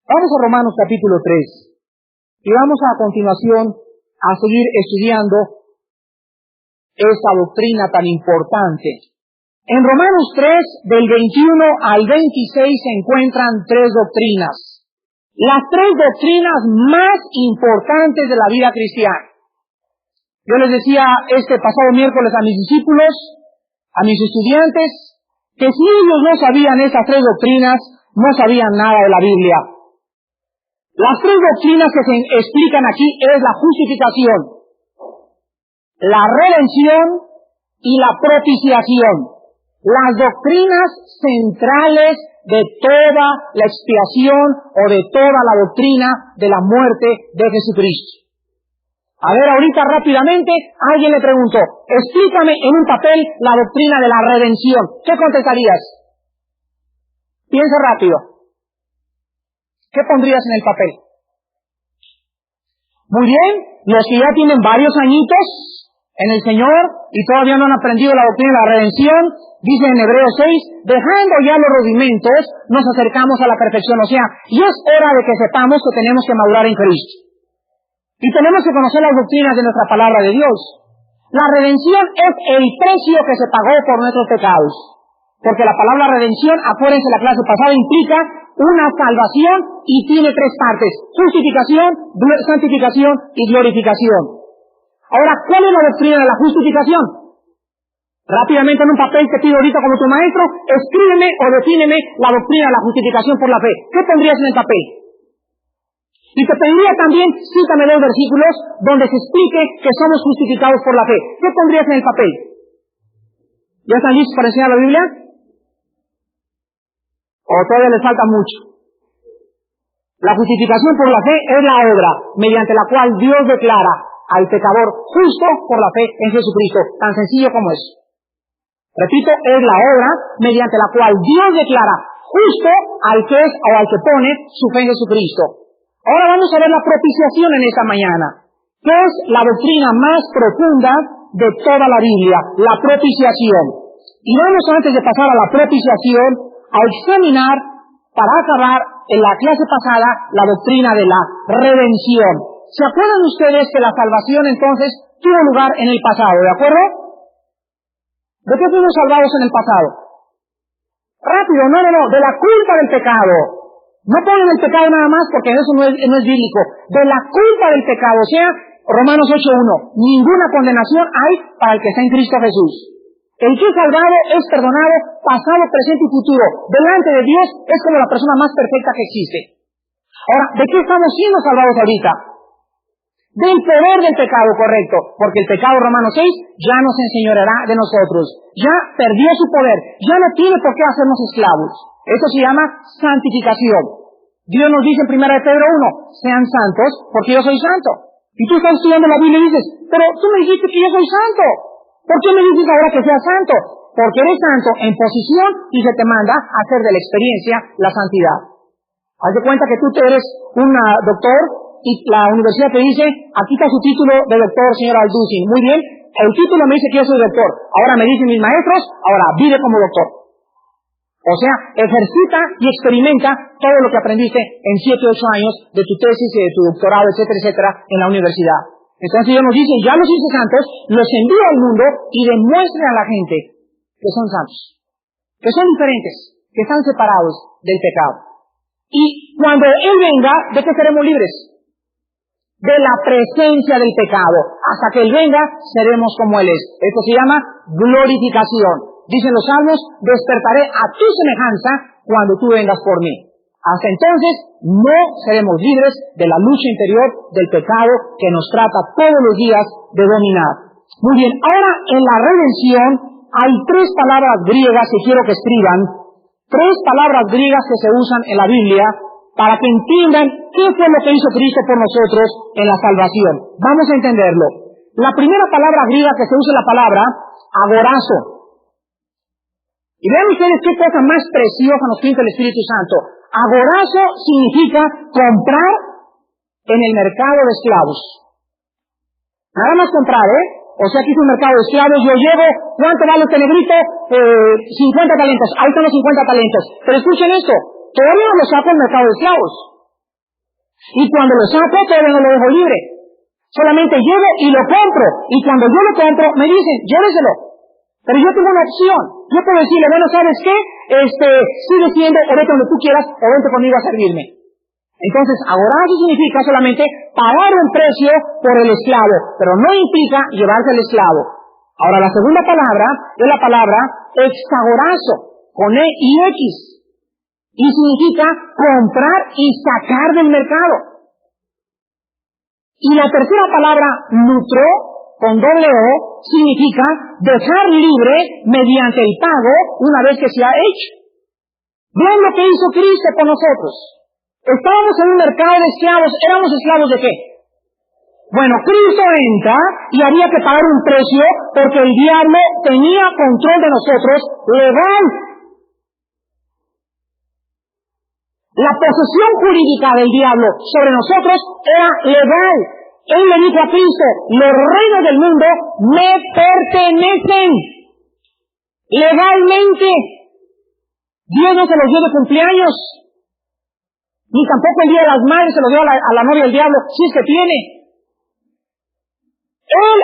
Vamos a Romanos capítulo 3 y vamos a continuación a seguir estudiando esta doctrina tan importante. En Romanos 3, del 21 al 26 se encuentran tres doctrinas. Las tres doctrinas más importantes de la vida cristiana. Yo les decía este pasado miércoles a mis discípulos, a mis estudiantes, que si ellos no sabían estas tres doctrinas, no sabían nada de la Biblia. Las tres doctrinas que se explican aquí es la justificación, la redención y la propiciación. Las doctrinas centrales de toda la expiación o de toda la doctrina de la muerte de Jesucristo. A ver, ahorita rápidamente, alguien le preguntó, explícame en un papel la doctrina de la redención. ¿Qué contestarías? Piensa rápido. ¿Qué pondrías en el papel? Muy bien, los que ya tienen varios añitos en el Señor y todavía no han aprendido la doctrina de la redención, dice en Hebreos 6, dejando ya los rudimentos, nos acercamos a la perfección. O sea, ya es hora de que sepamos que tenemos que madurar en Cristo. Y tenemos que conocer las doctrinas de nuestra palabra de Dios. La redención es el precio que se pagó por nuestros pecados. Porque la palabra redención, acuérdense la clase pasada, implica una salvación y tiene tres partes: justificación, santificación y glorificación. Ahora, ¿cuál es la doctrina de la justificación? Rápidamente en un papel te pido ahorita como tu maestro, escríbeme o defíneme la doctrina de la justificación por la fe. ¿Qué pondrías en el papel? Y te pediría también, cítame dos versículos donde se explique que somos justificados por la fe. ¿Qué pondrías en el papel? ¿Ya están listos para enseñar la Biblia? ¿O todavía les falta mucho? La justificación por la fe es la obra mediante la cual Dios declara al pecador justo por la fe en Jesucristo. Tan sencillo como es. Repito, es la obra mediante la cual Dios declara justo al que es o al que pone su fe en Jesucristo. Ahora vamos a ver la propiciación en esta mañana, que es la doctrina más profunda de toda la Biblia, la propiciación. Y vamos, antes de pasar a la propiciación, a examinar, para acabar en la clase pasada, la doctrina de la redención. ¿Se acuerdan ustedes que la salvación entonces tuvo lugar en el pasado, de acuerdo? ¿De qué fuimos salvados en el pasado? Rápido, no, de la culpa del pecado. No pongan el pecado nada más porque eso no es bíblico. De la culpa del pecado, o sea, Romanos 8:1, ninguna condenación hay para el que está en Cristo Jesús. El que es salvado es perdonado, pasado, presente y futuro. Delante de Dios es como la persona más perfecta que existe. Ahora, ¿de qué estamos siendo salvados ahorita? Del poder del pecado, correcto. Porque el pecado, Romanos 6, ya nos enseñoreará de nosotros. Ya perdió su poder. Ya no tiene por qué hacernos esclavos. Eso se llama santificación. Dios nos dice en 1 Pedro 1, sean santos porque yo soy santo. Y tú estás estudiando la Biblia y dices, pero tú me dijiste que yo soy santo. ¿Por qué me dices ahora que seas santo? Porque eres santo en posición y se te manda a hacer de la experiencia la santidad. Haz de cuenta que tú eres un doctor y la universidad te dice, aquí está su título de doctor, señor Alducin. Muy bien, el título me dice que yo soy doctor. Ahora me dicen mis maestros, ahora vive como doctor. O sea, ejercita y experimenta todo lo que aprendiste en 7 o 8 años de tu tesis, de tu doctorado, etcétera, etcétera, en la universidad. Entonces Dios nos dice, ya los hice santos, los envío al mundo y demuestren a la gente que son santos, que son diferentes, que están separados del pecado. Y cuando Él venga, ¿de qué seremos libres? De la presencia del pecado. Hasta que Él venga, seremos como Él es. Esto se llama glorificación. Dicen los salmos, despertaré a tu semejanza cuando tú vengas por mí. Hasta entonces, no seremos libres de la lucha interior del pecado que nos trata todos los días de dominar. Muy bien, ahora en la redención hay 3 palabras griegas que quiero que escriban. 3 palabras griegas que se usan en la Biblia para que entiendan qué fue lo que hizo Cristo por nosotros en la salvación. Vamos a entenderlo. La primera palabra griega que se usa es la palabra agorazo. Y vean ustedes qué cosa más preciosa nos pinta el Espíritu Santo. Agorazo significa comprar en el mercado de esclavos. Nada más comprar, O sea, aquí es un mercado de esclavos, yo llevo, ¿cuánto vale este negrito? 50 talentos, ahí están los 50 talentos. Pero escuchen esto, todavía no lo saco el mercado de esclavos. Y cuando lo saco, todavía no lo dejo libre. Solamente llego y lo compro. Y cuando yo lo compro, me dicen, lléveselo. Pero yo tengo una opción. Yo puedo decirle, bueno, ¿sabes qué? Sigue siendo, o vete donde tú quieras, o vente conmigo a servirme. Entonces, agorazo significa solamente pagar un precio por el esclavo, pero no implica llevarse el esclavo. Ahora, la segunda palabra es la palabra exagorazo, con E y X. Y significa comprar y sacar del mercado. Y la tercera palabra, nutro, con doble O, significa dejar libre mediante el pago una vez que se ha hecho. Vean lo que hizo Cristo con nosotros. Estábamos en un mercado de esclavos. ¿Éramos esclavos de qué? Bueno, Cristo entra y había que pagar un precio porque el diablo tenía control de nosotros legal. La posesión jurídica del diablo sobre nosotros era legal. Él le dijo a Cristo, los reinos del mundo me pertenecen legalmente. Dios no se los dio de cumpleaños, ni tampoco el día de las madres se los dio a la novia del diablo, si es que tiene. Él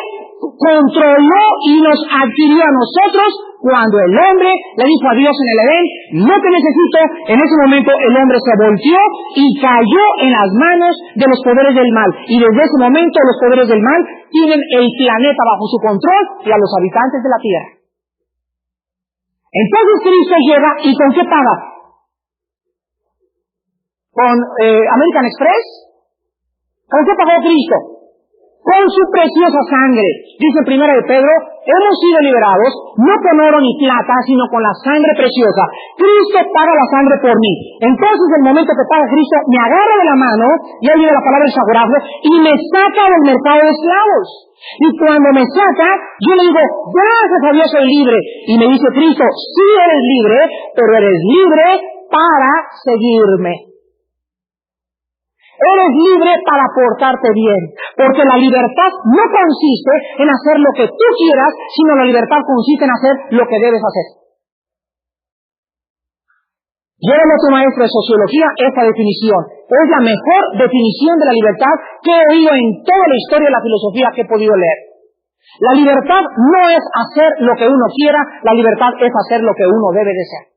controló y nos adquirió a nosotros cuando el hombre le dijo a Dios en el Edén, no te necesito. En ese momento el hombre se volteó y cayó en las manos de los poderes del mal. Y desde ese momento los poderes del mal tienen el planeta bajo su control y a los habitantes de la tierra. Entonces Cristo llega y ¿con qué paga? ¿Con American Express? ¿Con qué pagó Cristo? Con su preciosa sangre. Dice en 1 de Pedro, hemos sido liberados, no con oro ni plata, sino con la sangre preciosa. Cristo paga la sangre por mí. Entonces, el momento que paga Cristo, me agarra de la mano, y ahí viene la palabra exagorazo, y me saca del mercado de esclavos. Y cuando me saca, yo le digo, gracias a Dios soy libre. Y me dice Cristo, sí eres libre, pero eres libre para seguirme. Eres libre para portarte bien, porque la libertad no consiste en hacer lo que tú quieras, sino la libertad consiste en hacer lo que debes hacer. Llévame a tu maestro de sociología esta definición. Es la mejor definición de la libertad que he oído en toda la historia de la filosofía que he podido leer. La libertad no es hacer lo que uno quiera, la libertad es hacer lo que uno debe de ser.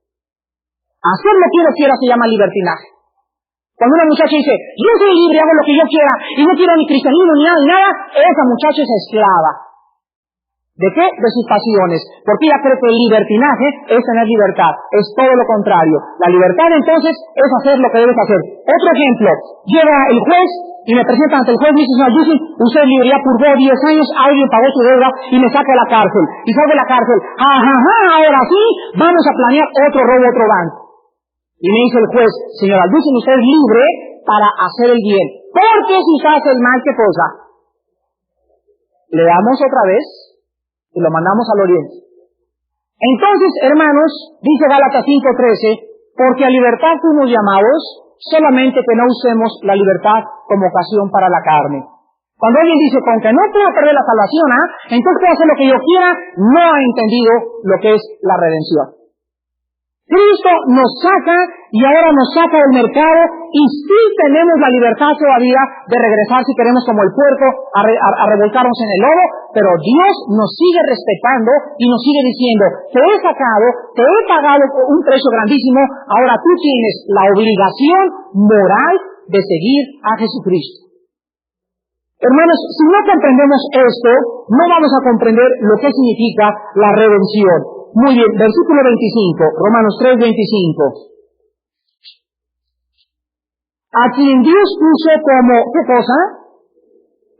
Hacer lo que uno quiera se llama libertinaje. Cuando una muchacha dice, yo soy libre, hago lo que yo quiera, y no quiero ni cristianismo ni nada, esa muchacha es esclava. ¿De qué? De sus pasiones. Porque ella cree que el libertinaje es tener libertad. Es todo lo contrario. La libertad, entonces, es hacer lo que debes hacer. Otro ejemplo. Llega el juez y me presenta ante el juez y me dice, señor Yusin, usted es libre, ya purgó 10 años, alguien pagó su deuda y me saca de la cárcel. Y salgo de la cárcel. Ahora sí, vamos a planear otro robo, otro banco. Y me dice el juez, señor Alducin, usted es libre para hacer el bien. Porque si usted hace el mal, ¿qué cosa? Le damos otra vez y lo mandamos al oriente. Entonces, hermanos, dice Gálatas 5:13, porque a libertad fuimos llamados, solamente que no usemos la libertad como ocasión para la carne. Cuando alguien dice, con que no puedo perder la salvación, entonces puedo hacer lo que yo quiera, no ha entendido lo que es la redención. Cristo nos saca y ahora nos saca del mercado y sí tenemos la libertad todavía de regresar si queremos como el puerco a revolcarnos en el lodo, pero Dios nos sigue respetando y nos sigue diciendo, te he sacado, te he pagado un precio grandísimo, ahora tú tienes la obligación moral de seguir a Jesucristo. Hermanos, si no comprendemos esto, no vamos a comprender lo que significa la redención. Muy bien, versículo 25, Romanos 3:25. A quien Dios puso como, ¿qué cosa?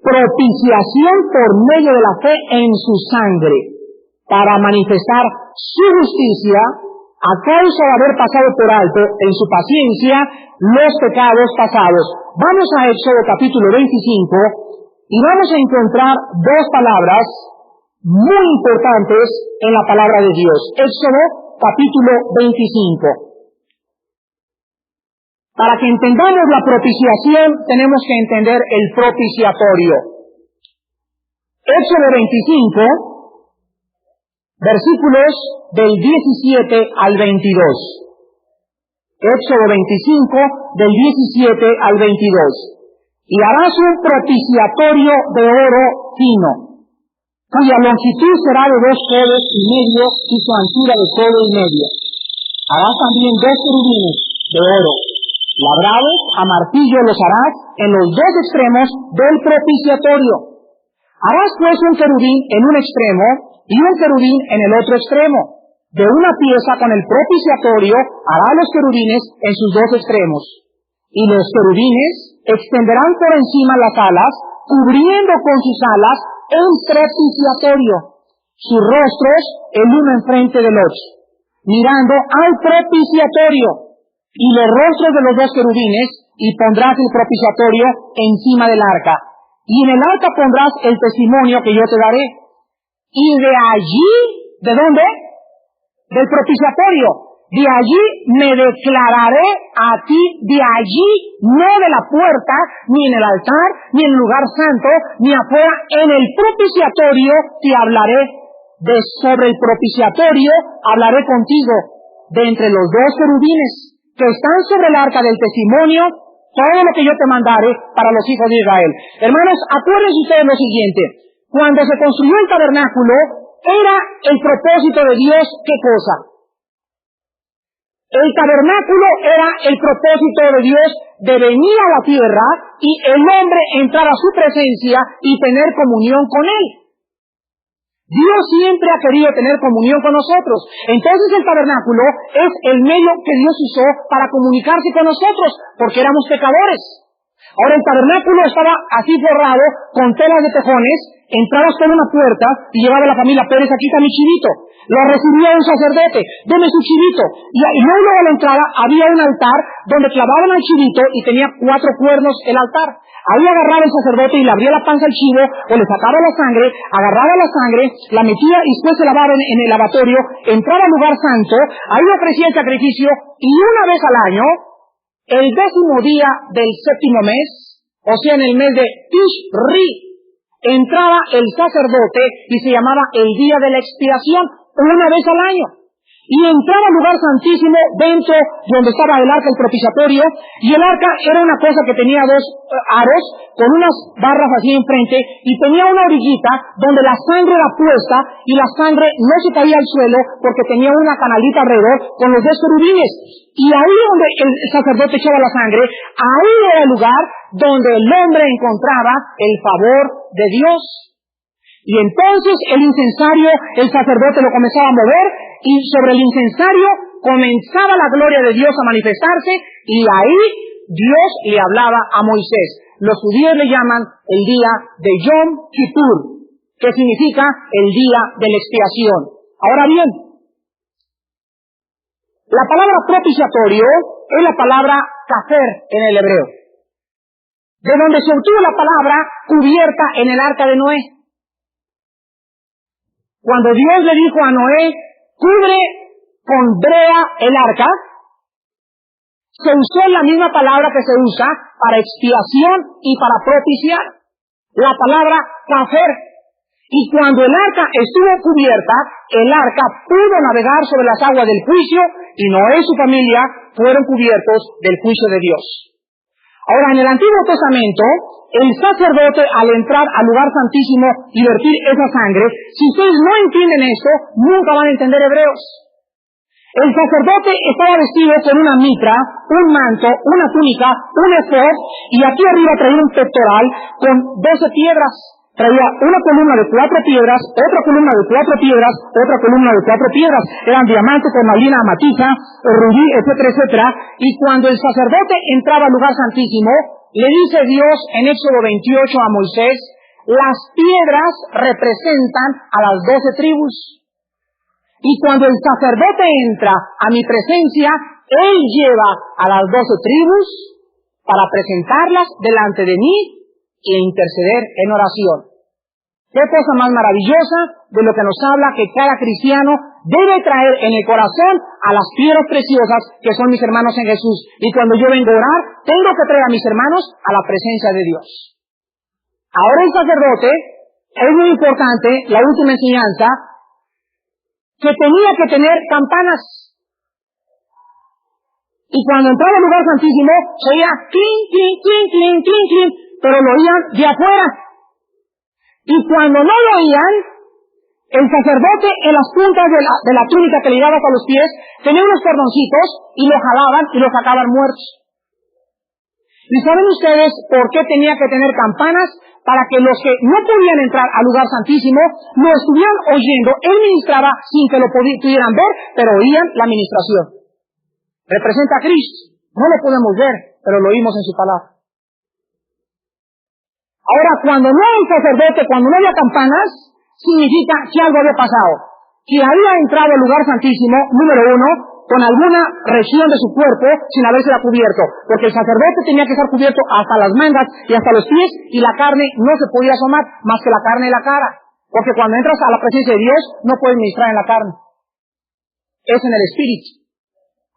Propiciación por medio de la fe en su sangre, para manifestar su justicia a causa de haber pasado por alto en su paciencia los pecados pasados. Vamos a Éxodo capítulo 25 y vamos a encontrar dos palabras muy importantes en la palabra de Dios. Éxodo capítulo 25. Para que entendamos la propiciación, tenemos que entender el propiciatorio. Éxodo 25, versículos del 17 al 22. Éxodo 25, del 17 al 22. Y harás un propiciatorio de oro fino, cuya longitud será de 2 codos y medio y su anchura de codo y medio. Harás también 2 querubines de oro, labrados a martillo los harás en los 2 extremos del propiciatorio. Harás pues un querubín en un extremo y un querubín en el otro extremo. De una pieza con el propiciatorio hará los querubines en sus 2 extremos. Y los querubines extenderán por encima las alas, cubriendo con sus alas el propiciatorio, sus rostros el uno enfrente del otro, mirando al propiciatorio, y los rostros de los 2 querubines, y pondrás el propiciatorio encima del arca. Y en el arca pondrás el testimonio que yo te daré. Y de allí, ¿de dónde? Del propiciatorio. De allí me declararé a ti, de allí, no de la puerta, ni en el altar, ni en el lugar santo, ni afuera, en el propiciatorio te hablaré. Sobre el propiciatorio hablaré contigo, de entre los 2 querubines que están sobre el arca del testimonio, todo lo que yo te mandare para los hijos de Israel. Hermanos, acuérdense ustedes lo siguiente: cuando se construyó el tabernáculo, era el propósito de Dios, ¿qué cosa? El tabernáculo era el propósito de Dios de venir a la tierra y el hombre entrar a su presencia y tener comunión con Él. Dios siempre ha querido tener comunión con nosotros. Entonces el tabernáculo es el medio que Dios usó para comunicarse con nosotros, porque éramos pecadores. Ahora el tabernáculo estaba así forrado con telas de tejones, entrabas por una puerta y llegaba la familia Pérez, aquí está mi chivito. Lo recibía un sacerdote, deme su chivito. Y luego a la entrada había un altar donde clavaban al chivito y tenía 4 cuernos el altar. Ahí agarraba el sacerdote y le abría la panza al chivo, o le sacaba la sangre, agarraba la sangre, la metía y después se lavaba en el lavatorio, entraba al lugar santo, ahí ofrecía el sacrificio, y una vez al año, el 10º día del 7º mes, o sea en el mes de Tishri, entraba el sacerdote y se llamaba el día de la expiación, una vez al año. Y entraba al lugar santísimo dentro de donde estaba el arca, el propiciatorio, y el arca era una cosa que tenía 2 aros con unas barras así enfrente y tenía una orillita donde la sangre era puesta y la sangre no se caía al suelo porque tenía una canalita alrededor con los 2 querubines. Y ahí donde el sacerdote echaba la sangre, ahí era el lugar donde el hombre encontraba el favor de Dios. Y entonces el incensario, el sacerdote lo comenzaba a mover y sobre el incensario comenzaba la gloria de Dios a manifestarse y ahí Dios le hablaba a Moisés. Los judíos le llaman el día de Yom Kippur, que significa el día de la expiación. Ahora bien, la palabra propiciatorio es la palabra kafer en el hebreo, de donde se obtuvo la palabra cubierta en el arca de Noé. Cuando Dios le dijo a Noé, cubre con brea el arca, se usó la misma palabra que se usa para expiación y para propiciar, la palabra kafer. Y cuando el arca estuvo cubierta, el arca pudo navegar sobre las aguas del juicio y Noé y su familia fueron cubiertos del juicio de Dios. Ahora, en el Antiguo Testamento, el sacerdote al entrar al lugar santísimo y vertir esa sangre, si ustedes no entienden esto, nunca van a entender Hebreos. El sacerdote estaba vestido con una mitra, un manto, una túnica, un efod, y aquí arriba traía un pectoral con 12 piedras. Traía una columna de 4 piedras, otra columna de 4 piedras, otra columna de 4 piedras. Eran diamantes, cornalina, amatista, rubí, etcétera, etcétera. Y cuando el sacerdote entraba al lugar santísimo, le dice Dios en Éxodo 28 a Moisés, las piedras representan a las 12 tribus. Y cuando el sacerdote entra a mi presencia, él lleva a las 12 tribus para presentarlas delante de mí e interceder en oración. ¿Qué cosa más maravillosa de lo que nos habla que cada cristiano debe traer en el corazón a las piedras preciosas que son mis hermanos en Jesús? Y cuando yo vengo a orar, tengo que traer a mis hermanos a la presencia de Dios. Ahora el sacerdote, es muy importante, la última enseñanza, que tenía que tener campanas. Y cuando entraba al lugar santísimo, se oía clink, clink, clink, clink, clink, clink, pero lo oían de afuera. Y cuando no lo oían, el sacerdote en las puntas de la túnica que le llegaba hasta los pies tenía unos cordoncitos y lo jalaban y lo sacaban muertos. ¿Y saben ustedes por qué tenía que tener campanas? Para que los que no podían entrar al lugar santísimo lo estuvieran oyendo. Él ministraba sin que lo pudieran ver, pero oían la ministración. Representa a Cristo. No lo podemos ver, pero lo oímos en su palabra. Ahora, cuando no hay sacerdote, cuando no había campanas, significa que algo había pasado. Que había entrado al lugar santísimo, número uno, con alguna región de su cuerpo sin habérsela cubierto. Porque el sacerdote tenía que estar cubierto hasta las mangas y hasta los pies, y la carne no se podía asomar más que la carne de la cara. Porque cuando entras a la presencia de Dios, no puedes ministrar en la carne. Es en el espíritu.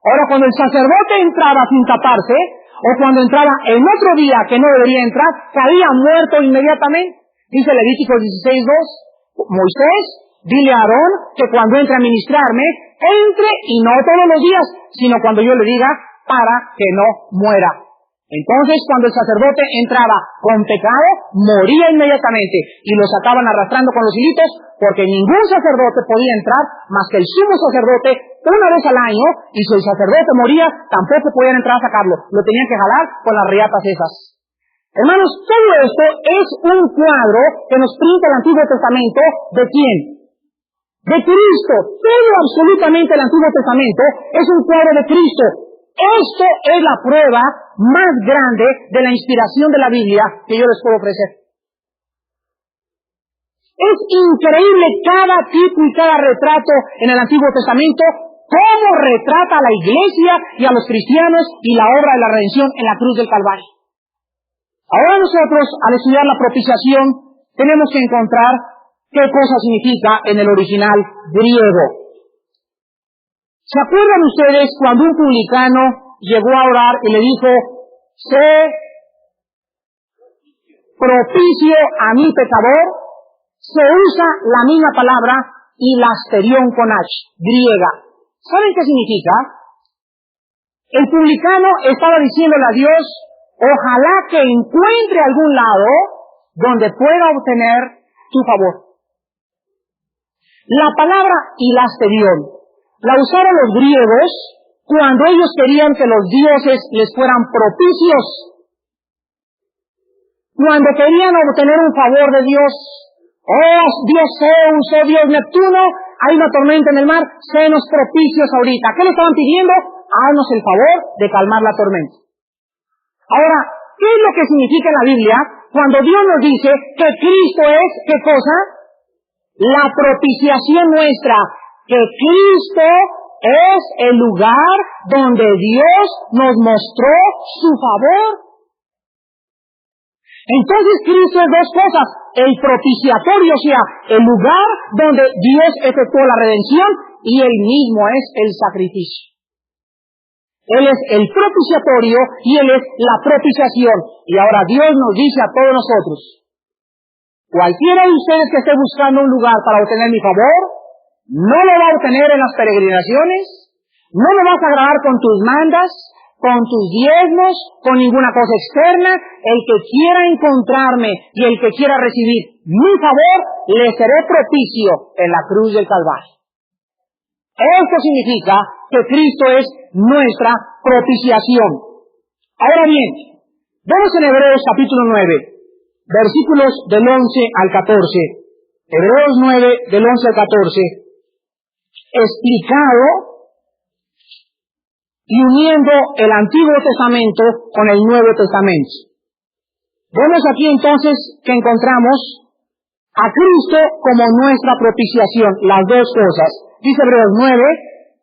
Ahora, cuando el sacerdote entraba sin taparse, o cuando entraba en otro día que no debería entrar, caía muerto inmediatamente. Dice Levítico 16:2, Moisés, dile a Aarón que cuando entre a ministrarme, entre y no todos los días, sino cuando yo le diga para que no muera. Entonces, cuando el sacerdote entraba con pecado, moría inmediatamente y lo sacaban arrastrando con los hilitos, porque ningún sacerdote podía entrar más que el sumo sacerdote una vez al año, y si el sacerdote moría, tampoco podían entrar a sacarlo. Lo tenían que jalar con las riatas esas. Hermanos, todo esto es un cuadro que nos pinta el Antiguo Testamento. ¿De quién? De Cristo. Todo absolutamente el Antiguo Testamento es un cuadro de Cristo. Esto es la prueba más grande de la inspiración de la Biblia que yo les puedo ofrecer. Es increíble cada tipo y cada retrato en el Antiguo Testamento, cómo retrata a la iglesia y a los cristianos y la obra de la redención en la cruz del Calvario. Ahora nosotros, al estudiar la propiciación, tenemos que encontrar qué cosa significa en el original griego. ¿Se acuerdan ustedes cuando un publicano llegó a orar y le dijo, sé propicio a mi pecador? Se usa la misma palabra hilasterión con H, griega. ¿Saben qué significa? El publicano estaba diciéndole a Dios, ojalá que encuentre algún lado donde pueda obtener tu favor. La palabra hilasterión la usaron los griegos cuando ellos querían que los dioses les fueran propicios. Cuando querían obtener un favor de Dios. Oh, Dios Zeus, oh Dios Neptuno, hay una tormenta en el mar, senos propicios ahorita. ¿Qué le estaban pidiendo? Haznos el favor de calmar la tormenta. Ahora, ¿qué es lo que significa en la Biblia cuando Dios nos dice que Cristo es, ¿qué cosa? La propiciación nuestra. Que Cristo es el lugar donde Dios nos mostró su favor. Entonces Cristo es dos cosas, el propiciatorio, o sea, el lugar donde Dios efectuó la redención, y Él mismo es el sacrificio. Él es el propiciatorio y Él es la propiciación. Y ahora Dios nos dice a todos nosotros, cualquiera de ustedes que esté buscando un lugar para obtener mi favor, no lo va a obtener en las peregrinaciones, no me vas a agradar con tus mandas, con tus diezmos, con ninguna cosa externa. El que quiera encontrarme y el que quiera recibir mi favor, le seré propicio en la cruz del Calvario. Esto significa que Cristo es nuestra propiciación. Ahora bien, vemos en Hebreos capítulo 9, versículos del 11 al 14. Hebreos 9, del 11 al 14, explicado y uniendo el Antiguo Testamento con el Nuevo Testamento. Vemos aquí entonces que encontramos a Cristo como nuestra propiciación, las dos cosas. Dice Hebreos 9,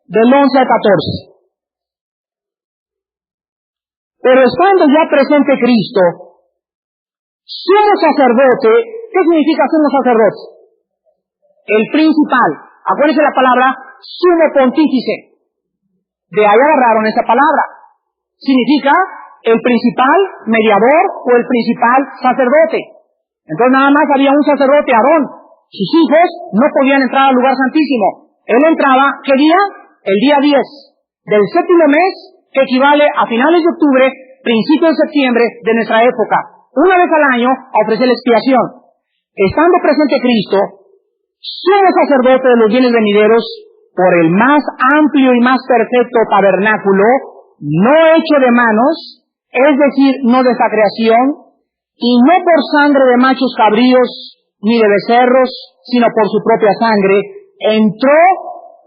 del 11 al 14. Pero estando ya presente Cristo, sumo sacerdote. ¿Qué significa sumo sacerdote? El principal. Acuérdense la palabra sumo pontífice. De ahí agarraron esa palabra. Significa el principal mediador o el principal sacerdote. Entonces nada más había un sacerdote, Aarón. Sus hijos no podían entrar al lugar santísimo. Él entraba, ¿qué día? El día 10 del séptimo mes, que equivale a finales de octubre, principios de septiembre de nuestra época. una vez al año a ofrecer la expiación. Estando presente Cristo, sumo sacerdote de los bienes venideros, por el más amplio y más perfecto tabernáculo, no hecho de manos, es decir, no de esta creación, y no por sangre de machos cabríos, ni de becerros, sino por su propia sangre, entró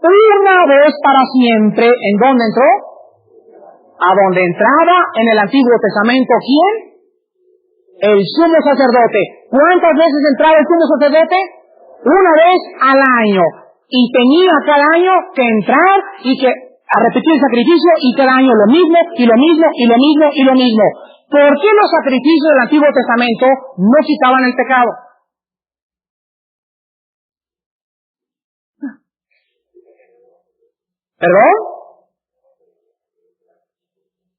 una vez para siempre. ¿En dónde entró? A donde entraba en el Antiguo Testamento, ¿quién? El sumo sacerdote. ¿Cuántas veces entraba el sumo sacerdote? Una vez al año. Y tenía cada año que entrar y que a repetir el sacrificio, y cada año lo mismo, y lo mismo, y lo mismo, y lo mismo. ¿Por qué los sacrificios del Antiguo Testamento no quitaban el pecado? ¿Perdón?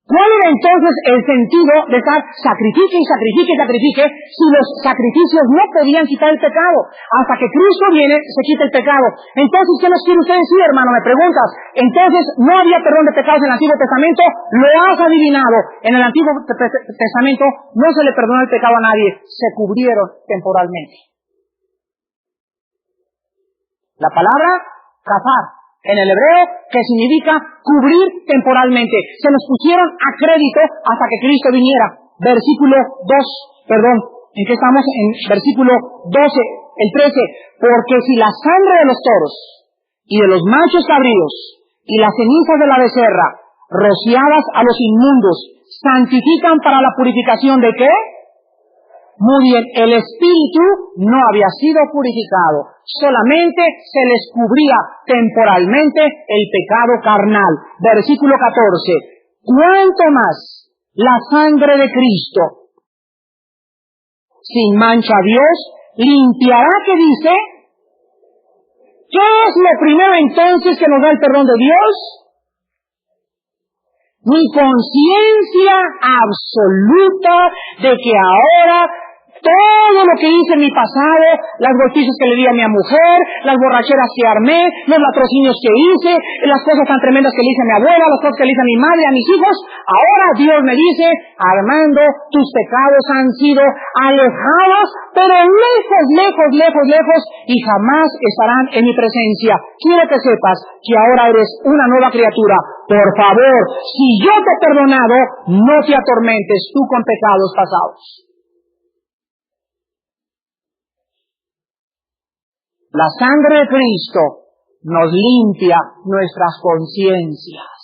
¿Cuál era entonces el sentido de estar sacrifique y sacrifique y sacrifique si los sacrificios no podían quitar el pecado? Hasta que Cristo viene, se quita el pecado. Entonces, ¿qué nos quiere usted decir, hermano? Me preguntas. Entonces, ¿no había perdón de pecados en el Antiguo Testamento? Lo has adivinado. En el Antiguo Testamento no se le perdonó el pecado a nadie. Se cubrieron temporalmente. La palabra kafar en el hebreo, que significa cubrir temporalmente. Se nos pusieron a crédito hasta que Cristo viniera. Versículo 2, ¿en qué estamos? En versículo 12, el 13. Porque si la sangre de los toros y de los machos cabríos y las cenizas de la becerra, rociadas a los inmundos, santifican para la purificación ¿de qué? Muy bien, el espíritu no había sido purificado, solamente se les cubría temporalmente el pecado carnal. Versículo 14, ¿cuánto más la sangre de Cristo, sin mancha Dios, limpiará? ¿Qué dice? ¿Qué es lo primero entonces que nos da el perdón de Dios? Mi conciencia absoluta de que ahora todo lo que hice en mi pasado, las golpizas que le di a mi mujer, las borracheras que armé, los latrocinios que hice, las cosas tan tremendas que le hice a mi abuela, las cosas que le hice a mi madre, a mis hijos, ahora Dios me dice, Armando, tus pecados han sido alejados, pero lejos, lejos, lejos, lejos, y jamás estarán en mi presencia. Quiero que sepas que ahora eres una nueva criatura. Por favor, si yo te he perdonado, no te atormentes tú con pecados pasados. La sangre de Cristo nos limpia nuestras conciencias.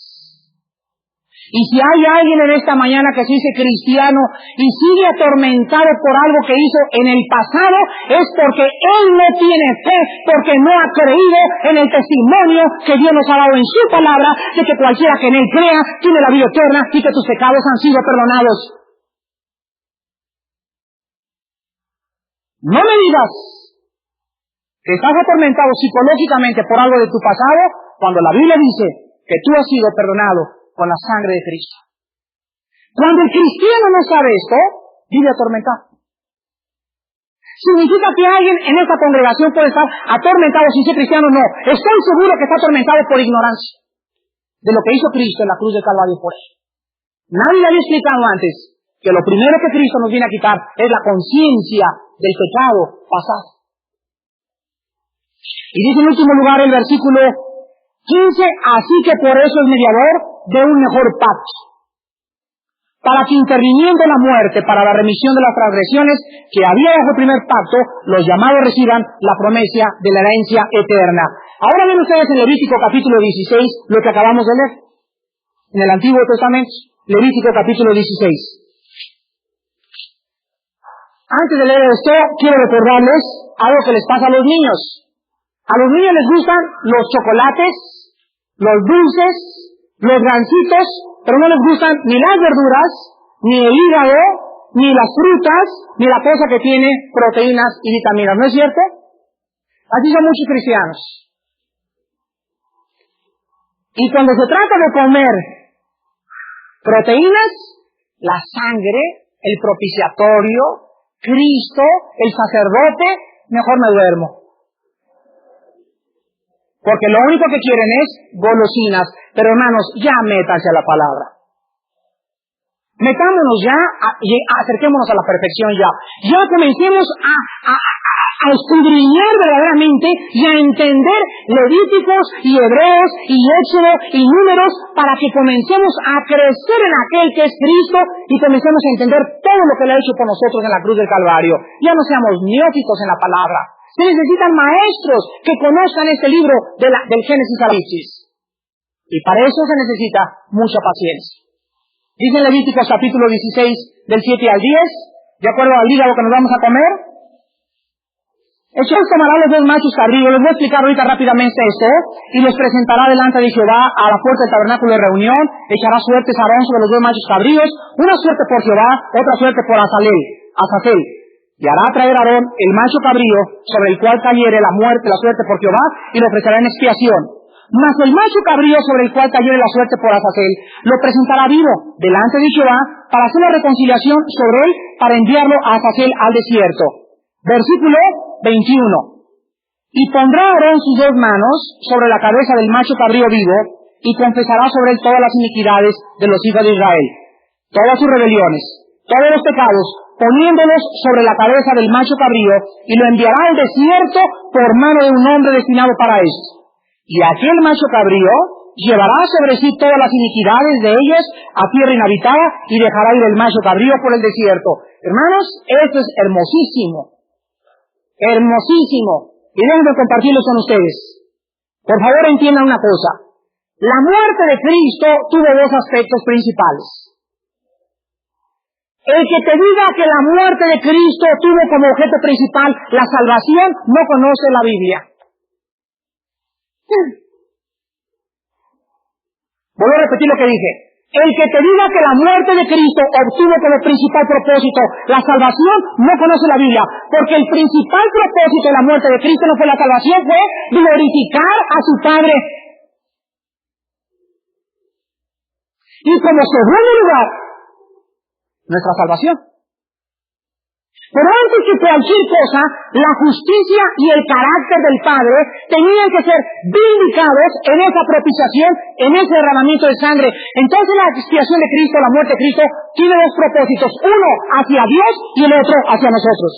Y si hay alguien en esta mañana que se dice cristiano y sigue atormentado por algo que hizo en el pasado, es porque él no tiene fe, porque no ha creído en el testimonio que Dios nos ha dado en su palabra, de que cualquiera que en él crea tiene la vida eterna y que tus pecados han sido perdonados. No me digas que estás atormentado psicológicamente por algo de tu pasado, cuando la Biblia dice que tú has sido perdonado con la sangre de Cristo. Cuando el cristiano no sabe esto, vive atormentado. ¿Significa que alguien en esta congregación puede estar atormentado sin ser cristiano? No. Estoy seguro que está atormentado por ignorancia de lo que hizo Cristo en la cruz del Calvario por él. Nadie le había explicado antes que lo primero que Cristo nos viene a quitar es la conciencia del pecado pasado. Y dice en último lugar el versículo 15, así que por eso es mediador de un mejor pacto, para que interviniendo la muerte para la remisión de las transgresiones que había bajo el primer pacto, los llamados reciban la promesa de la herencia eterna. Ahora ven ustedes en Levítico capítulo 16 lo que acabamos de leer en el Antiguo Testamento. Levítico capítulo 16. Antes de leer esto, quiero recordarles algo que les pasa a los niños. A los niños les gustan los chocolates, los dulces, los gancitos, pero no les gustan ni las verduras, ni el hígado, ni las frutas, ni la cosa que tiene proteínas y vitaminas. ¿No es cierto? Así son muchos cristianos. Y cuando se trata de comer proteínas, la sangre, el propiciatorio, Cristo, el sacerdote, mejor me duermo. Porque lo único que quieren es golosinas. Pero hermanos, ya métanse a la palabra. Metámonos ya, acerquémonos a la perfección ya. Ya comencemos a escudriñar verdaderamente y a entender Levíticos y Hebreos y Éxodo y Números para que comencemos a crecer en aquel que es Cristo y comencemos a entender todo lo que Él ha hecho por nosotros en la cruz del Calvario. Ya no seamos neófitos en la palabra. Se necesitan maestros que conozcan este libro del Génesis al Apocalipsis. Y para eso se necesita mucha paciencia. Dice en Levíticos capítulo 16, del 7 al 10, de acuerdo al hígado que nos vamos a comer. El Señor tomará los dos machos cabríos, les voy a explicar ahorita rápidamente esto, y los presentará delante de Jehová a la puerta del tabernáculo de reunión, echará suertes a Aarón sobre los dos machos cabríos, una suerte por Jehová, otra suerte por Azazel, y hará traer a Aarón el macho cabrío, sobre el cual cayere la suerte por Jehová, y lo ofrecerá en expiación. Mas el macho cabrío sobre el cual cayere la suerte por Azazel, lo presentará vivo delante de Jehová, para hacer la reconciliación sobre él, para enviarlo a Azazel al desierto. Versículo 21. Y pondrá Aarón sus dos manos sobre la cabeza del macho cabrío vivo, y confesará sobre él todas las iniquidades de los hijos de Israel, todas sus rebeliones, todos los pecados, poniéndolos sobre la cabeza del macho cabrío, y lo enviará al desierto por mano de un hombre destinado para esto. Y aquel macho cabrío llevará sobre sí todas las iniquidades de ellos a tierra inhabitada, y dejará ir el macho cabrío por el desierto. Hermanos, esto es hermosísimo. Hermosísimo. Y déjenme compartirlo con ustedes. Por favor, entiendan una cosa. La muerte de Cristo tuvo dos aspectos principales. El que te diga que la muerte de Cristo tuvo como objeto principal la salvación, no conoce la Biblia. Voy a repetir lo que dije. El que te diga que la muerte de Cristo obtuvo como principal propósito la salvación, no conoce la Biblia, porque el principal propósito de la muerte de Cristo no fue la salvación, fue glorificar a su Padre. Y como segundo lugar, nuestra salvación. Pero antes que cualquier cosa, la justicia y el carácter del Padre tenían que ser vindicados en esa propiciación, en ese derramamiento de sangre. Entonces la expiación de Cristo, la muerte de Cristo, tiene dos propósitos. Uno hacia Dios y el otro hacia nosotros.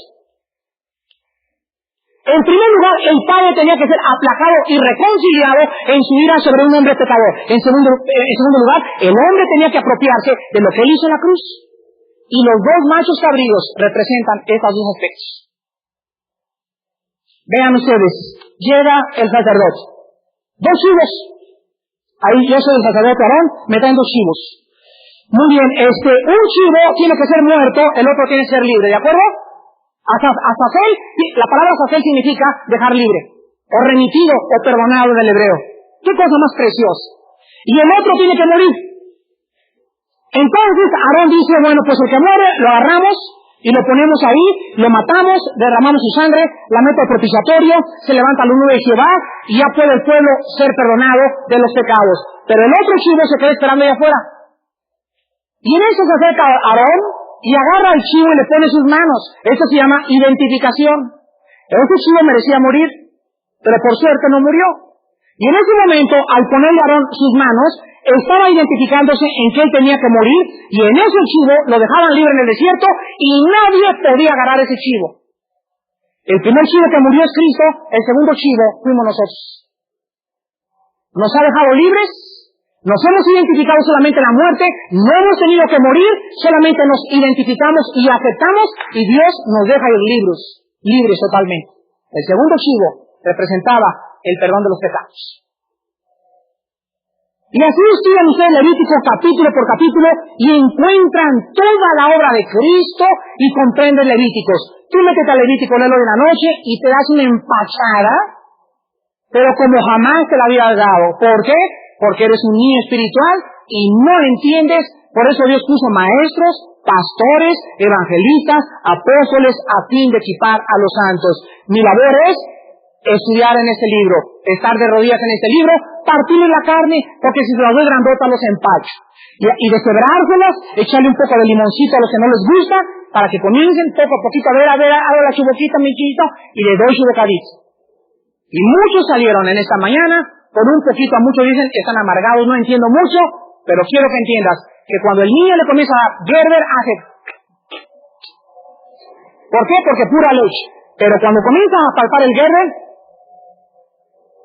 En primer lugar, el Padre tenía que ser aplacado y reconciliado en su ira sobre un hombre pecador. En segundo lugar, el hombre tenía que apropiarse de lo que él hizo en la cruz. Y los dos machos cabríos representan estos dos aspectos. Vean ustedes, llega el sacerdote. Dos chivos. Ahí yo soy el sacerdote Aarón, me traen dos chivos. Muy bien, un chivo tiene que ser muerto, el otro tiene que ser libre, ¿de acuerdo? Azazel, la palabra Azazel significa dejar libre, o remitido, o perdonado en el hebreo. ¿Qué cosa más preciosa? Y el otro tiene que morir. Entonces Aarón dice, bueno, pues el que muere lo agarramos y lo ponemos ahí, lo matamos, derramamos su sangre, la meto al propiciatorio, se levanta la nube de Jehová y ya puede el pueblo ser perdonado de los pecados. Pero el otro chivo se queda esperando allá afuera. Y en eso se acerca Aarón y agarra al chivo y le pone sus manos. Esto se llama identificación. Ese chivo merecía morir, pero por suerte no murió. Y en ese momento, al ponerle a Aarón sus manos, estaba identificándose en que él tenía que morir, y en ese chivo lo dejaban libre en el desierto, y nadie podía agarrar ese chivo. El primer chivo que murió es Cristo, el segundo chivo fuimos nosotros. Nos ha dejado libres, nos hemos identificado solamente en la muerte, no hemos tenido que morir, solamente nos identificamos y aceptamos, y Dios nos deja ir libres totalmente. El segundo chivo representaba el perdón de los pecados. Y así estudian ustedes Levítico capítulo por capítulo y encuentran toda la obra de Cristo y comprenden Levíticos. Tú métete a Levítico, léelo de la noche y te das una empachada, pero como jamás te la habías dado. ¿Por qué? Porque eres un niño espiritual y no entiendes. Por eso Dios puso maestros, pastores, evangelistas, apóstoles a fin de equipar a los santos. Mi labor es estudiar en este libro, estar de rodillas en este libro, partirle la carne, porque si se la doy grandota los empacho. Y deshebrárselas, echarle un poco de limoncito a los que no les gusta, para que comiencen poco a poquito a ver, hago la chuboquita, mi chiquito, y le doy su bocadito. Y muchos salieron en esta mañana, por un poquito, a muchos dicen que están amargados, no entiendo mucho, pero quiero que entiendas, que cuando el niño le comienza a dar Gerber, hace... ¿Por qué? Porque pura leche. Pero cuando comienza a palpar el Gerber,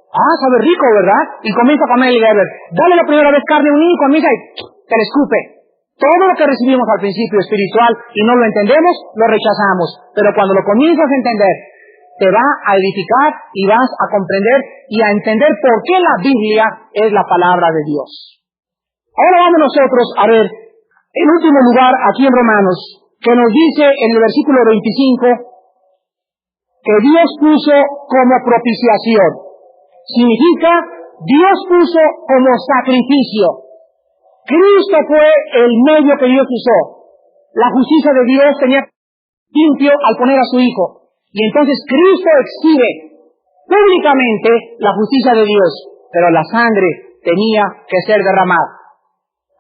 sabe rico, ¿verdad? Y comienza a comer el Gerber. Dale la primera vez carne a un niño y comienza y te le escupe. Todo lo que recibimos al principio espiritual y no lo entendemos, lo rechazamos. Pero cuando lo comienzas a entender, te va a edificar y vas a comprender y a entender por qué la Biblia es la palabra de Dios. Ahora vamos nosotros a ver, en último lugar, aquí en Romanos, que nos dice en el versículo 25, que Dios puso como propiciación. Significa, Dios puso como sacrificio. Cristo fue el medio que Dios usó. La justicia de Dios tenía limpio al poner a su Hijo. Y entonces Cristo exhibe públicamente la justicia de Dios. Pero la sangre tenía que ser derramada.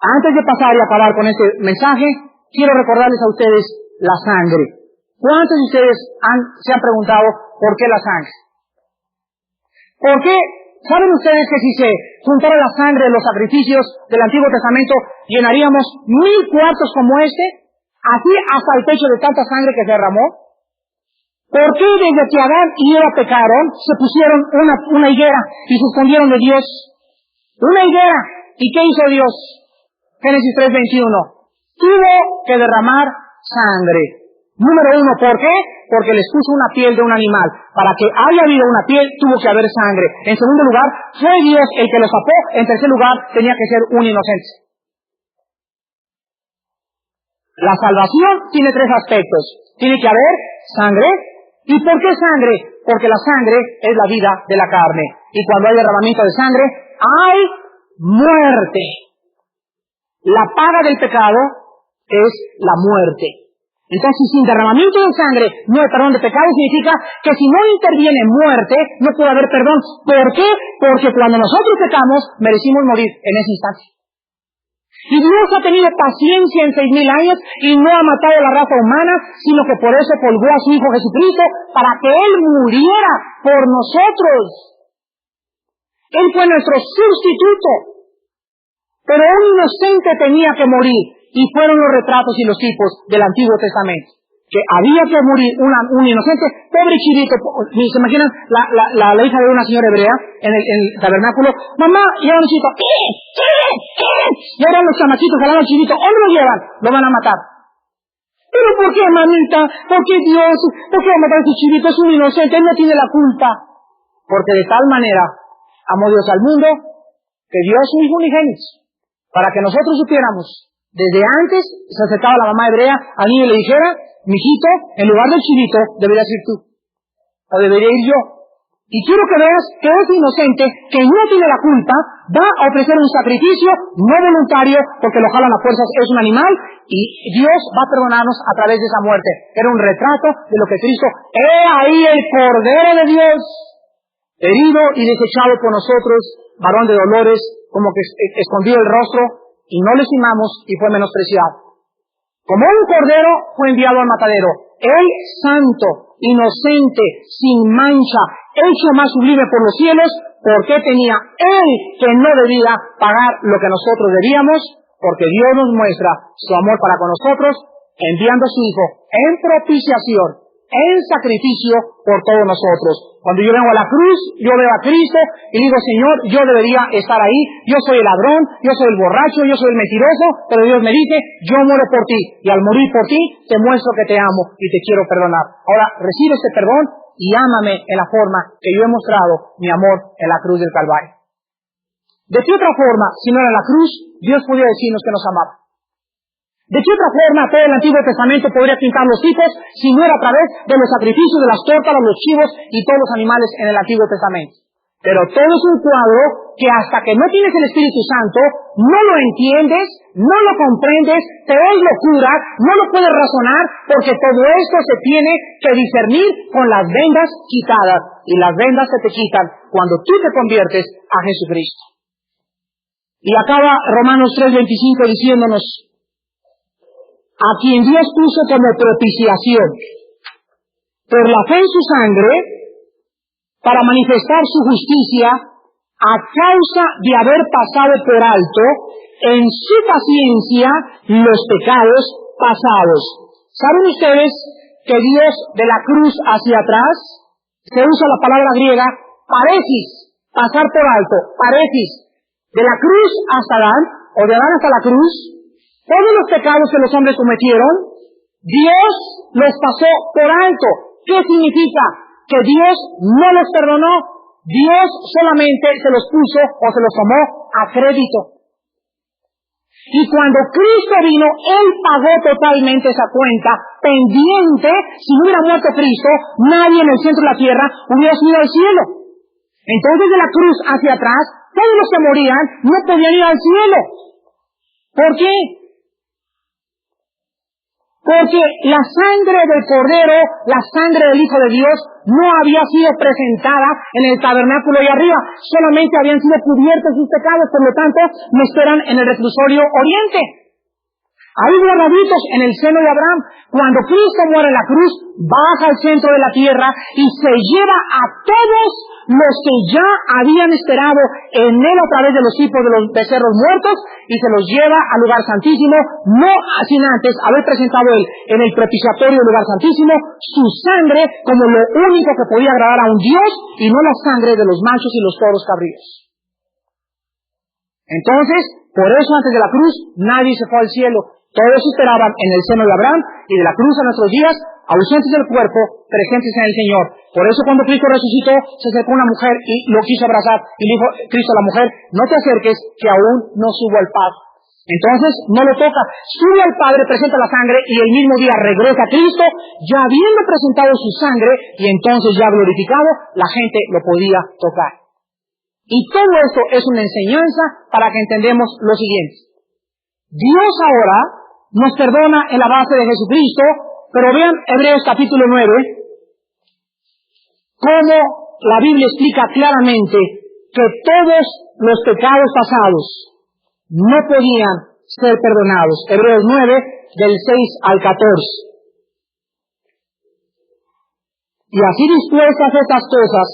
Antes de pasar y acabar con este mensaje, quiero recordarles a ustedes la sangre. ¿Cuántos de ustedes se han preguntado por qué la sangre? ¿Por qué? ¿Saben ustedes que si se juntara la sangre de los sacrificios del Antiguo Testamento, llenaríamos 1000 cuartos como este? Así hasta el techo de tanta sangre que se derramó. ¿Por qué desde que Adán y Eva pecaron, se pusieron una higuera y se escondieron de Dios? Una higuera. ¿Y qué hizo Dios? Génesis 3:21. Tuvo que derramar sangre. Número 1, ¿por qué? Porque les puso una piel de un animal. Para que haya habido una piel, tuvo que haber sangre. En segundo lugar, fue Dios el que los tapó. En tercer lugar, tenía que ser un inocente. La salvación tiene 3 aspectos. Tiene que haber sangre. ¿Y por qué sangre? Porque la sangre es la vida de la carne. Y cuando hay derramamiento de sangre, hay muerte. La paga del pecado es la muerte. Entonces, sin derramamiento de sangre no hay perdón de pecado, significa que si no interviene muerte, no puede haber perdón. ¿Por qué? Porque cuando nosotros pecamos, merecimos morir en ese instante. Y Dios ha tenido paciencia en 6000 años y no ha matado a la raza humana, sino que por eso colgó a su Hijo Jesucristo, para que Él muriera por nosotros. Él fue nuestro sustituto. Pero un inocente tenía que morir. Y fueron los retratos y los tipos del Antiguo Testamento. Que había que morir un inocente, pobre chivito. ¿Se imaginan la hija de una señora hebrea en el tabernáculo? Mamá, llevan un chivito. Y ahora los chamaquitos jalan al chivito. ¿Dónde lo llevan? Lo van a matar. ¿Pero por qué, mamita? ¿Por qué Dios? ¿Por qué va a matar a ese chivito? Es un inocente, él no tiene la culpa. Porque de tal manera amó Dios al mundo que dio a su Hijo unigénito. Para que nosotros supiéramos. Desde antes se acercaba la mamá hebrea al niño y le dijera, mijito, en lugar del chivito, deberías ir tú. O debería ir yo. Y quiero que veas que ese inocente, que no tiene la culpa, va a ofrecer un sacrificio no voluntario, porque lo jalan a fuerzas, es un animal, y Dios va a perdonarnos a través de esa muerte. Era un retrato de lo que Cristo, ¡he ahí el Cordero de Dios! Herido y desechado por nosotros, varón de dolores, como que escondió el rostro, y no le estimamos y fue menospreciado. Como un cordero fue enviado al matadero. Él, santo, inocente, sin mancha, hecho más sublime por los cielos, porque tenía Él que no debía pagar lo que nosotros debíamos, porque Dios nos muestra su amor para con nosotros, enviando a su Hijo en propiciación, en sacrificio por todos nosotros. Cuando yo vengo a la cruz, yo veo a Cristo y digo, Señor, yo debería estar ahí, yo soy el ladrón, yo soy el borracho, yo soy el mentiroso, pero Dios me dice, yo muero por ti, y al morir por ti, te muestro que te amo y te quiero perdonar. Ahora, recibe este perdón y ámame en la forma que yo he mostrado mi amor en la cruz del Calvario. ¿De qué otra forma, si no era en la cruz, Dios podía decirnos que nos amaba? ¿De qué otra forma todo el Antiguo Testamento podría pintar los tipos si no era a través de los sacrificios de las tórtolas, los chivos y todos los animales en el Antiguo Testamento? Pero todo es un cuadro que hasta que no tienes el Espíritu Santo, no lo entiendes, no lo comprendes, te es locura, no lo puedes razonar, porque todo esto se tiene que discernir con las vendas quitadas. Y las vendas se te quitan cuando tú te conviertes a Jesucristo. Y acaba Romanos 3:25 diciéndonos, a quien Dios puso como propiciación por la fe en su sangre, para manifestar su justicia a causa de haber pasado por alto en su paciencia los pecados pasados. ¿Saben ustedes que Dios de la cruz hacia atrás se usa la palabra griega paresis, pasar por alto, paresis, de la cruz hasta Adán, o de Adán hasta la cruz, todos los pecados que los hombres cometieron, Dios los pasó por alto. ¿Qué significa? Que Dios no los perdonó, Dios solamente se los puso o se los tomó a crédito. Y cuando Cristo vino, Él pagó totalmente esa cuenta pendiente. Si no hubiera muerto Cristo, nadie en el centro de la tierra hubiera subido al cielo. Entonces de la cruz hacia atrás, todos los que morían no podían ir al cielo. ¿Por qué? Porque la sangre del Cordero, la sangre del Hijo de Dios, no había sido presentada en el tabernáculo ahí arriba. Solamente habían sido cubiertos sus pecados, por lo tanto, no esperan en el reclusorio oriente. Ahí guardaditos en el seno de Abraham. Cuando Cristo muere en la cruz, baja al centro de la tierra y se lleva a todos los que ya habían esperado en Él a través de los hijos de los becerros muertos, y se los lleva al lugar santísimo, no sin antes haber presentado Él en el propiciatorio del lugar santísimo su sangre como lo único que podía agradar a un Dios, y no la sangre de los machos y los toros cabríos. Entonces, por eso antes de la cruz nadie se fue al cielo. Todos esperaban en el seno de Abraham, y de la cruz a nuestros días, ausentes del cuerpo, presentes en el Señor. Por eso cuando Cristo resucitó, se acercó una mujer y lo quiso abrazar, y le dijo Cristo a la mujer: no te acerques, que aún no subo al Padre. Entonces no lo toca, sube al Padre, presenta la sangre, y el mismo día regresa a Cristo, ya habiendo presentado su sangre, y entonces ya glorificado, la gente lo podía tocar. Y todo esto es una enseñanza para que entendamos lo siguiente. Dios ahora nos perdona en la base de Jesucristo, pero vean Hebreos capítulo 9, cómo la Biblia explica claramente que todos los pecados pasados no podían ser perdonados. Hebreos 9, del 6 al 14. Y así dispuestas estas cosas,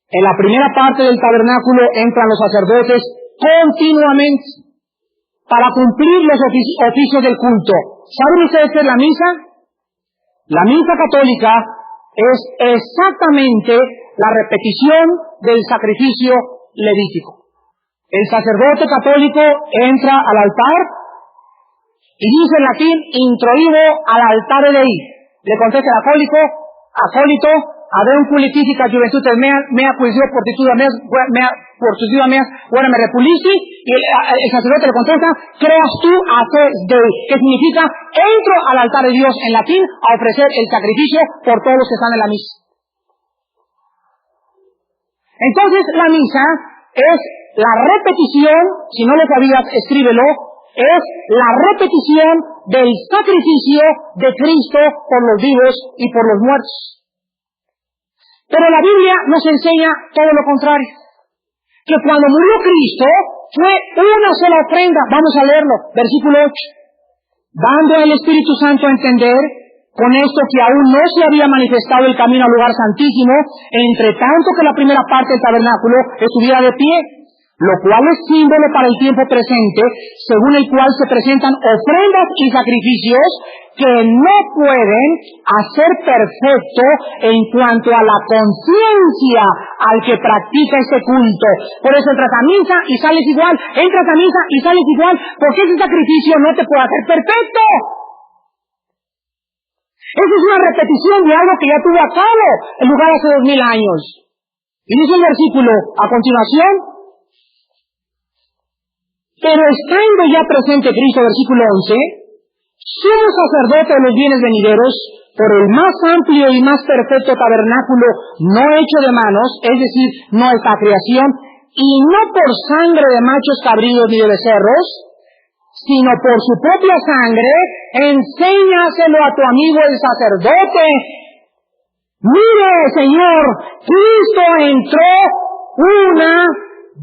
en la primera parte del tabernáculo entran los sacerdotes continuamente para cumplir los oficios del culto. ¿Saben ustedes qué es la misa? La misa católica es exactamente la repetición del sacrificio levítico. El sacerdote católico entra al altar y dice en latín: introibo al altare Dei. Le contesta el acólito: adem pulitifica juventudes mea quisio fortitudo meas guarda me repulici. Y el sacerdote le contesta: creas tú a te Dei, que significa entro al altar de Dios en latín a ofrecer el sacrificio por todos los que están en la misa. Entonces la misa es la repetición, si no lo sabías, escríbelo, es la repetición del sacrificio de Cristo por los vivos y por los muertos. Pero la Biblia nos enseña todo lo contrario. Que cuando murió Cristo, fue una sola ofrenda. Vamos a leerlo, versículo 8. Dando al Espíritu Santo a entender con esto que aún no se había manifestado el camino al lugar santísimo, entre tanto que la primera parte del tabernáculo estuviera de pie, lo cual es símbolo para el tiempo presente, según el cual se presentan ofrendas y sacrificios que no pueden hacer perfecto en cuanto a la conciencia al que practica este culto. Por eso entras a misa y sales igual, entras a misa y sales igual, porque ese sacrificio no te puede hacer perfecto. Esa es una repetición de algo que ya tuvo a cabo en lugar hace 2000 años. Y dice el versículo a continuación: pero estando ya presente Cristo, versículo 11, sumo sacerdote de los bienes venideros, por el más amplio y más perfecto tabernáculo no hecho de manos, es decir, no esta creación, y no por sangre de machos cabríos ni de becerros, sino por su propia sangre, enséñaselo a tu amigo el sacerdote. Mire, Señor, Cristo entró una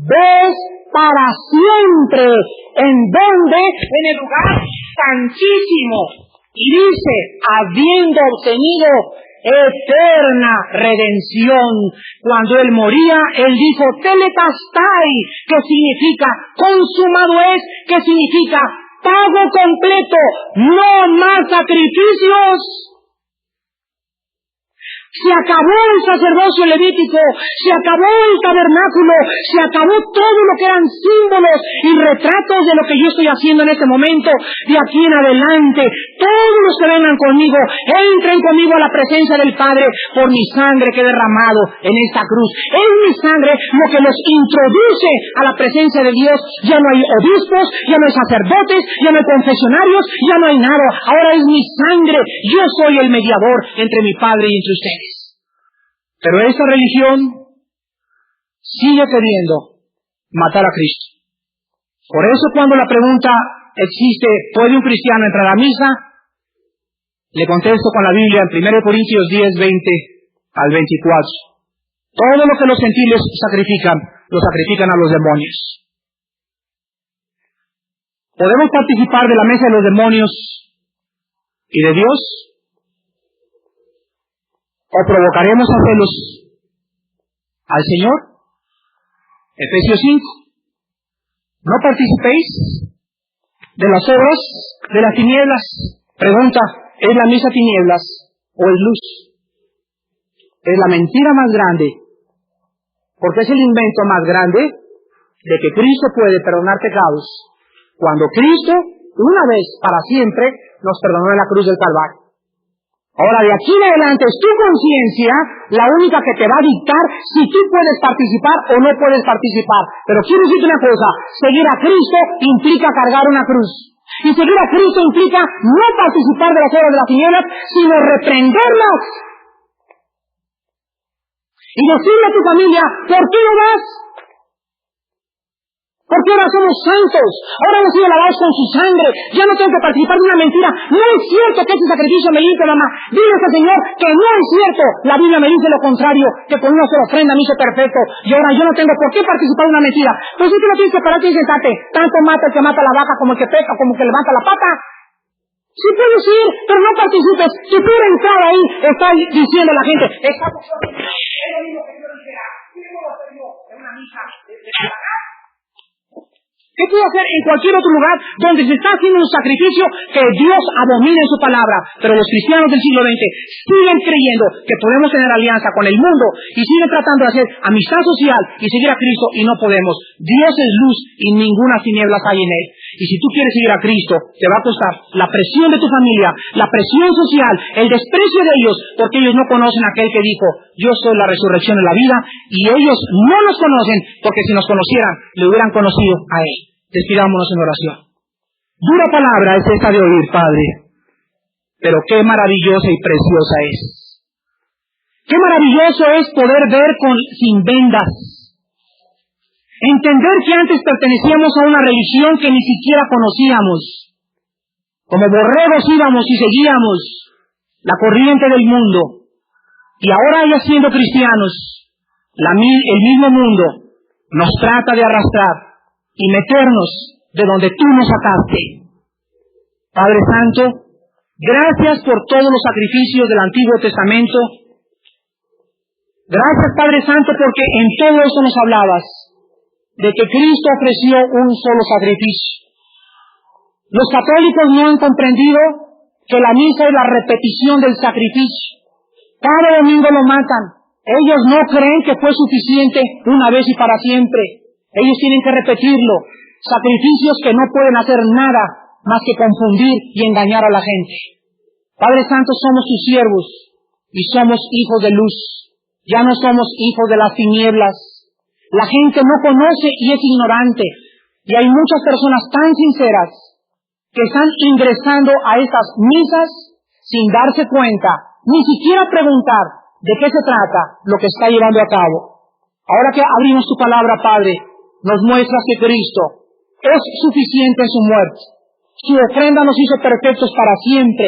vez para siempre. ¿En dónde? En el lugar santísimo. Y dice: habiendo obtenido eterna redención. Cuando Él moría, Él dijo, tetelestai, que significa consumado es, que significa pago completo, no más sacrificios. Se acabó el sacerdocio levítico, se acabó el tabernáculo, se acabó todo lo que eran símbolos y retratos de lo que yo estoy haciendo en este momento. De aquí en adelante, todos los que vengan conmigo, entren conmigo a la presencia del Padre por mi sangre que he derramado en esta cruz. Es mi sangre lo que los introduce a la presencia de Dios. Ya no hay obispos, ya no hay sacerdotes, ya no hay confesionarios, ya no hay nada. Ahora es mi sangre. Yo soy el mediador entre mi Padre y entre ustedes. Pero esta religión sigue queriendo matar a Cristo. Por eso cuando la pregunta existe, ¿puede un cristiano entrar a misa? Le contesto con la Biblia en 1 Corintios 10, 20 al 24. Todo lo que los gentiles sacrifican, lo sacrifican a los demonios. ¿Podemos participar de la mesa de los demonios y de Dios? ¿O provocaremos a celos al Señor? Efesios 5. No participéis de las obras de las tinieblas. Pregunta, ¿es la misa tinieblas o es luz? Es la mentira más grande, porque es el invento más grande de que Cristo puede perdonar pecados, cuando Cristo, una vez para siempre, nos perdonó en la cruz del Calvario. Ahora, de aquí en adelante es tu conciencia la única que te va a dictar si tú puedes participar o no puedes participar. Pero quiero decirte una cosa, seguir a Cristo implica cargar una cruz. Y seguir a Cristo implica no participar de las obras de las tinieblas, sino reprenderlas. Y decirle a tu familia, ¿por qué no vas? Porque ahora somos santos, ahora hemos sido lavados con su sangre, ya no tengo que participar de una mentira. No es cierto que ese sacrificio me limpia, mamá. Dile a ese Señor que no es cierto. La Biblia me dice lo contrario, que con una sola ofrenda me hizo perfecto. Y ahora yo no tengo por qué participar de una mentira. Pues es que no tienes que pararte y sentarte. Tanto mata el que mata la vaca como el que peca, como el que levanta la pata. Sí puedes ir, pero no participes. Si tú entrar ahí, estás diciendo a la gente, estamos es lo mismo que Dios dijera. ¿Qué puedo hacer yo en una misa de ¿qué puedo hacer en cualquier otro lugar donde se está haciendo un sacrificio que Dios abomina en su palabra? Pero los cristianos del siglo XX siguen creyendo que podemos tener alianza con el mundo y siguen tratando de hacer amistad social y seguir a Cristo y no podemos. Dios es luz y ninguna tinieblas hay en Él. Y si tú quieres seguir a Cristo, te va a costar la presión de tu familia, la presión social, el desprecio de ellos, porque ellos no conocen a aquel que dijo, yo soy la resurrección de la vida, y ellos no nos conocen, porque si nos conocieran, le hubieran conocido a Él. Despidámonos en oración. Dura palabra es esta de oír, Padre, pero qué maravillosa y preciosa es. Qué maravilloso es poder ver sin vendas. Entender que antes pertenecíamos a una religión que ni siquiera conocíamos. Como borregos íbamos y seguíamos la corriente del mundo. Y ahora ya siendo cristianos, el mismo mundo nos trata de arrastrar y meternos de donde tú nos sacaste. Padre Santo, gracias por todos los sacrificios del Antiguo Testamento. Gracias, Padre Santo, porque en todo eso nos hablabas de que Cristo ofreció un solo sacrificio. Los católicos no han comprendido que la misa es la repetición del sacrificio. Cada domingo lo matan. Ellos no creen que fue suficiente una vez y para siempre. Ellos tienen que repetirlo. Sacrificios que no pueden hacer nada más que confundir y engañar a la gente. Padre Santo, somos tus siervos y somos hijos de luz. Ya no somos hijos de las tinieblas. La gente no conoce y es ignorante. Y hay muchas personas tan sinceras que están ingresando a estas misas sin darse cuenta, ni siquiera preguntar de qué se trata lo que está llevando a cabo. Ahora que abrimos tu palabra, Padre, nos muestras que Cristo es suficiente en su muerte. Su ofrenda nos hizo perfectos para siempre.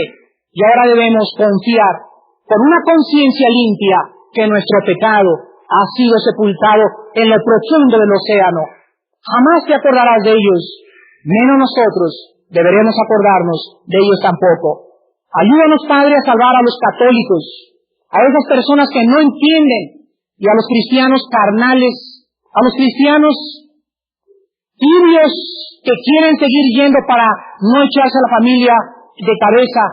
Y ahora debemos confiar con una conciencia limpia que nuestro pecado ha sido sepultado en lo profundo del océano. Jamás te acordarás de ellos, menos nosotros deberemos acordarnos de ellos tampoco. Ayúdanos, Padre, a salvar a los católicos, a esas personas que no entienden, y a los cristianos carnales, a los cristianos tibios que quieren seguir yendo para no echarse a la familia de cabeza.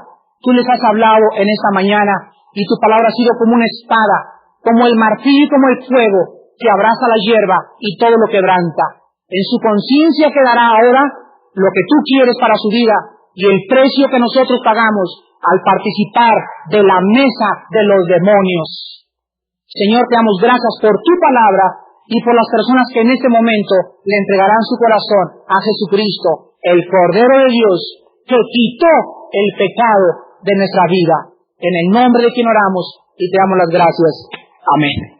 Tú les has hablado en esta mañana y tu palabra ha sido como una espada, como el martillo y como el fuego que abraza la hierba y todo lo quebranta. En su conciencia quedará ahora lo que tú quieres para su vida y el precio que nosotros pagamos al participar de la mesa de los demonios. Señor, te damos gracias por tu palabra y por las personas que en este momento le entregarán su corazón a Jesucristo, el Cordero de Dios, que quitó el pecado de nuestra vida. En el nombre de quien oramos y te damos las gracias. Amén.